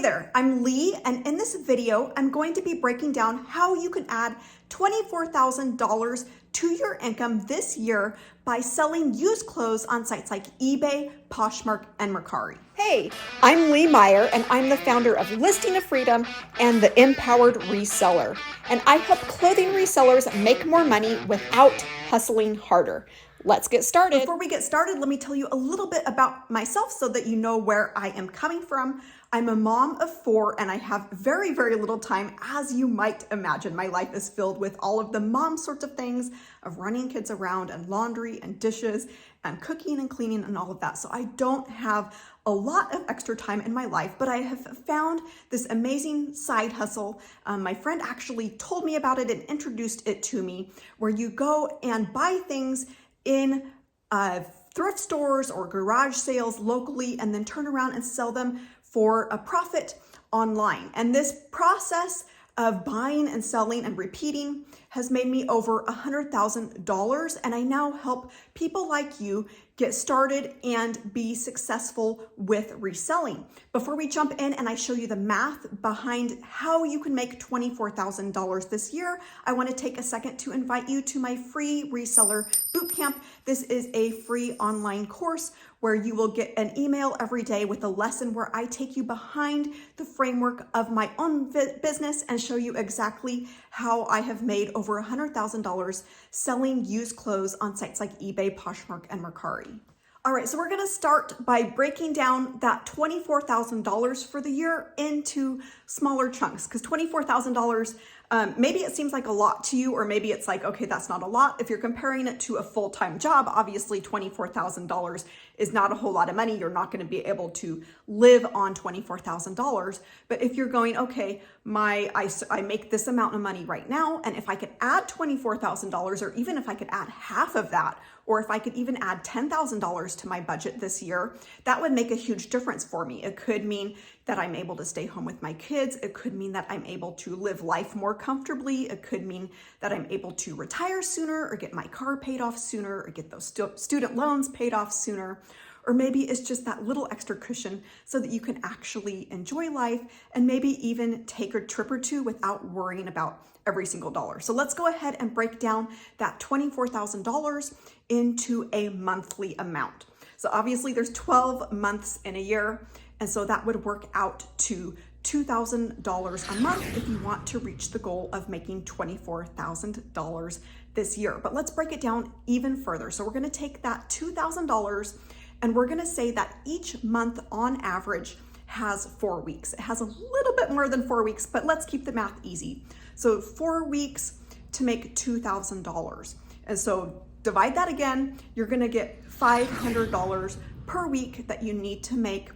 there, I'm Lee, and in this video, I'm going to be breaking down how you can add $24,000 to your income this year by selling used clothes on sites like eBay, Poshmark, and Mercari. Hey, I'm Lee Meyer, and I'm the founder of Listing of Freedom and the Empowered Reseller. And I help clothing resellers make more money without hustling harder. Let's get started. Before we get started, let me tell you a little bit about myself so that you know where I am coming from. I'm a mom of 4 and I have very, very little time, as you might imagine. My life is filled with all of the mom sorts of things of running kids around and laundry and dishes and cooking and cleaning and all of that. So I don't have a lot of extra time in my life, but I have found this amazing side hustle. My friend actually told me about it and introduced it to me, where you go and buy things in thrift stores or garage sales locally and then turn around and sell them for a profit online. And this process of buying and selling and repeating has made me over $100,000, and I now help people like you get started and be successful with reselling. Before we jump in and I show you the math behind how you can make $24,000 this year, I want to take a second to invite you to my free reseller bootcamp. This is a free online course where you will get an email every day with a lesson where I take you behind the framework of my own business and show you exactly how I have made over $100,000 selling used clothes on sites like eBay, Poshmark, and Mercari. All right, so we're gonna start by breaking down that $24,000 for the year into smaller chunks, because $24,000, maybe it seems like a lot to you, or maybe it's like, okay, that's not a lot. If you're comparing it to a full-time job, obviously $24,000 is not a whole lot of money. You're not gonna be able to live on $24,000. But if you're going, okay, I make this amount of money right now, and if I could add $24,000, or even if I could add half of that, or if I could even add $10,000 to my budget this year, that would make a huge difference for me. It could mean that I'm able to stay home with my kids. It could mean that I'm able to live life more comfortably. It could mean that I'm able to retire sooner, or get my car paid off sooner, or get those student loans paid off sooner. Or maybe it's just that little extra cushion so that you can actually enjoy life and maybe even take a trip or two without worrying about every single dollar. So let's go ahead and break down that $24,000 into a monthly amount. So obviously there's 12 months in a year, and so that would work out to $2,000 a month if you want to reach the goal of making $24,000 this year. But let's break it down even further. So we're gonna take that $2,000 and we're gonna say that each month on average has 4 weeks. It has a little bit more than 4 weeks, but let's keep the math easy. So 4 weeks to make $2,000. And so divide that again, you're gonna get $500 per week that you need to make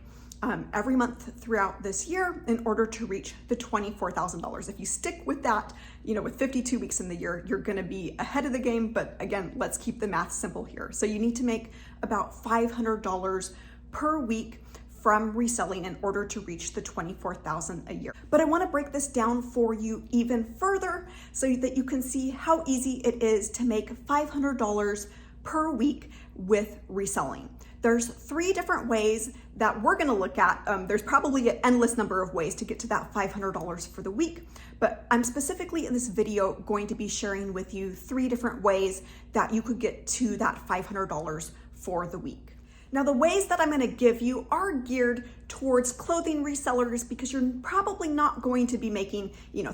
every month throughout this year in order to reach the $24,000. If you stick with that, with 52 weeks in the year, you're gonna be ahead of the game. But again, let's keep the math simple here. So you need to make about $500 per week from reselling in order to reach the $24,000 a year. But I want to break this down for you even further so that you can see how easy it is to make $500 per week with reselling. There's 3 different ways that we're going to look at. There's probably an endless number of ways to get to that $500 for the week, but I'm specifically in this video going to be sharing with you 3 different ways that you could get to that $500 for the week. Now, the ways that I'm going to give you are geared towards clothing resellers, because you're probably not going to be making,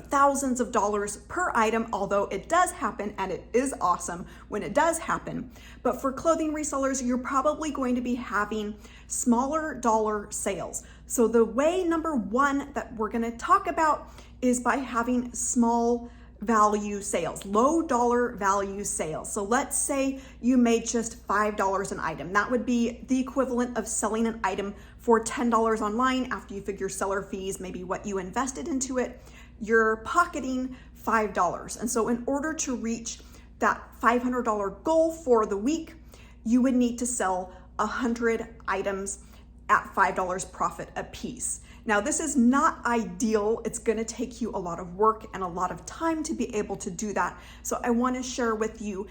thousands of dollars per item, although it does happen and it is awesome when it does happen. But for clothing resellers, you're probably going to be having smaller dollar sales. So the way number 1 that we're going to talk about is by having small value sales, low dollar value sales. So let's say you made just $5 an item. That would be the equivalent of selling an item for $10 online. After you figure seller fees, maybe what you invested into it, you're pocketing $5. And so in order to reach that $500 goal for the week, you would need to sell 100 items at $5 profit a piece. Now, this is not ideal. It's going to take you a lot of work and a lot of time to be able to do that. So I want to share with you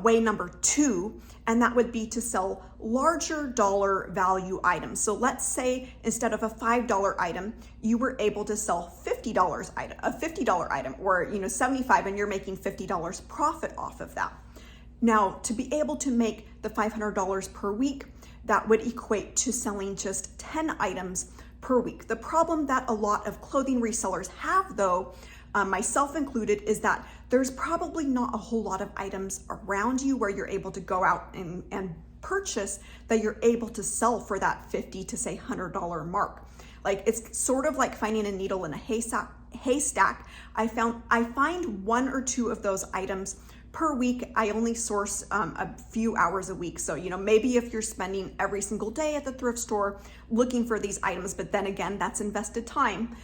way number 2, and that would be to sell larger dollar value items. So let's say instead of a $5 item, you were able to sell $50 item, a $50 item, or $75, and you're making $50 profit off of that. Now, to be able to make the $500 per week, that would equate to selling just 10 items per week. The problem that a lot of clothing resellers have, though, myself included, is that there's probably not a whole lot of items around you where you're able to go out and purchase that you're able to sell for that $50 to say $100 mark. Like, it's sort of like finding a needle in a haystack. I find 1 or 2 of those items per week. I only source a few hours a week. So, maybe if you're spending every single day at the thrift store looking for these items, but then again, that's invested time,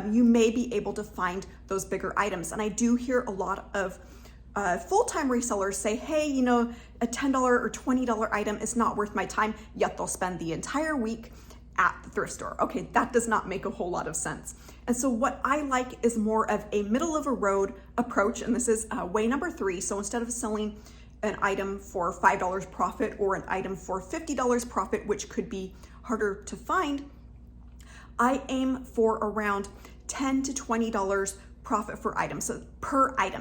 you may be able to find those bigger items. And I do hear a lot of full-time resellers say, hey, a $10 or $20 item is not worth my time, yet they'll spend the entire week at the thrift store. Okay, that does not make a whole lot of sense. And so what I like is more of a middle of a road approach. And this is way number 3. So instead of selling an item for $5 profit or an item for $50 profit, which could be harder to find, I aim for around $10 to $20 profit per item.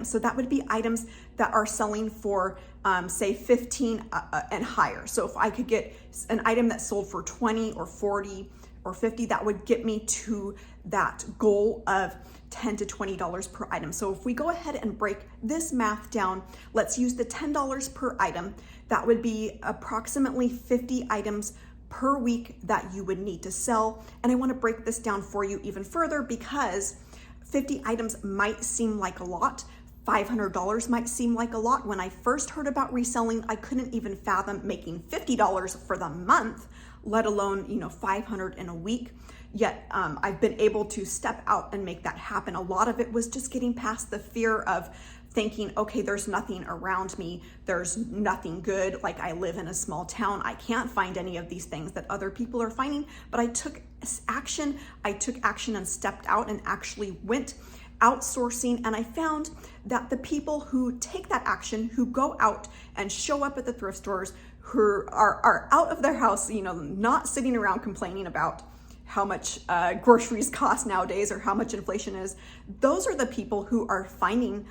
So that would be items that are selling for say 15 and higher. So if I could get an item that sold for 20 or 40 or 50, that would get me to that goal of $10 to $20 per item. So if we go ahead and break this math down, let's use the $10 per item. That would be approximately 50 items per week that you would need to sell. And I want to break this down for you even further, because 50 items might seem like a lot. $500 might seem like a lot. When I first heard about reselling, I couldn't even fathom making $50 for the month, let alone, $500 in a week. Yet I've been able to step out and make that happen. A lot of it was just getting past the fear of thinking, okay, there's nothing around me. There's nothing good. Like, I live in a small town. I can't find any of these things that other people are finding. But I took action. And stepped out and actually went outsourcing. And I found that the people who take that action, who go out and show up at the thrift stores, who are out of their house, not sitting around complaining about how much groceries cost nowadays or how much inflation is, those are the people who are finding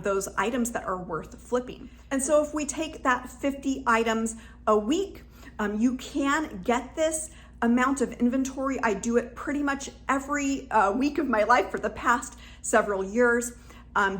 those items that are worth flipping. And so if we take that 50 items a week, you can get this amount of inventory. I do it pretty much every week of my life for the past several years.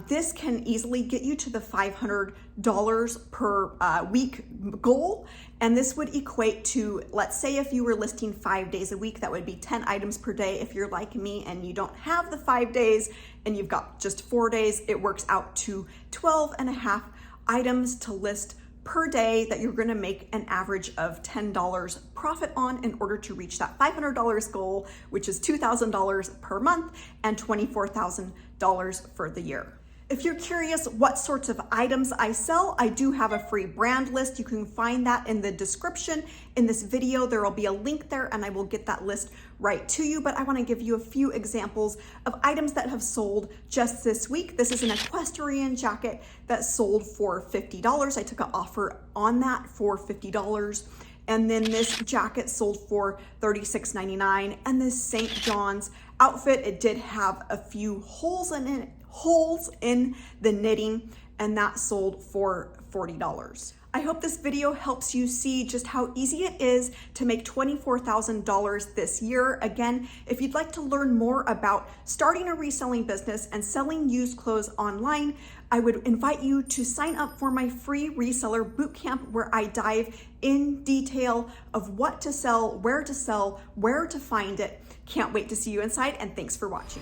This can easily get you to the $500 per week goal. And this would equate to, let's say if you were listing 5 days a week, that would be 10 items per day. If you're like me and you don't have the 5 days and you've got just 4 days, it works out to 12 and a half items to list per day that you're going to make an average of $10 profit on in order to reach that $500 goal, which is $2,000 per month and $24,000 for the year. If you're curious what sorts of items I sell, I do have a free brand list. You can find that in the description in this video. There will be a link there and I will get that list right to you. But I want to give you a few examples of items that have sold just this week. This is an equestrian jacket that sold for $50. I took an offer on that for $50. And then this jacket sold for $36.99. And this St. John's outfit, it did have a few holes in the knitting, and that sold for $40. I hope this video helps you see just how easy it is to make $24,000 this year. Again, if you'd like to learn more about starting a reselling business and selling used clothes online, I would invite you to sign up for my free reseller bootcamp, where I dive in detail of what to sell, where to find it. Can't wait to see you inside, and thanks for watching.